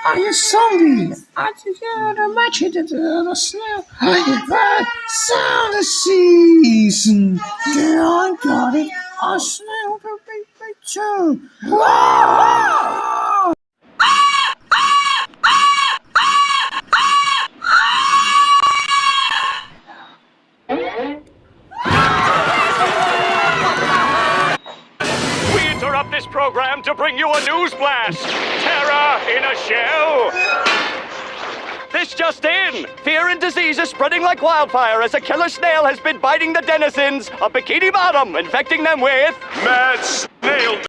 Are you sorry? I think the match the snail. So the season. I got it. A snail to beat too. Whoa! We interrupt this program to bring you a news blast. Terror in a shell. This just in. Fear and disease is spreading like wildfire as a killer snail has been biting the denizens of Bikini Bottom, infecting them with... Mad Snail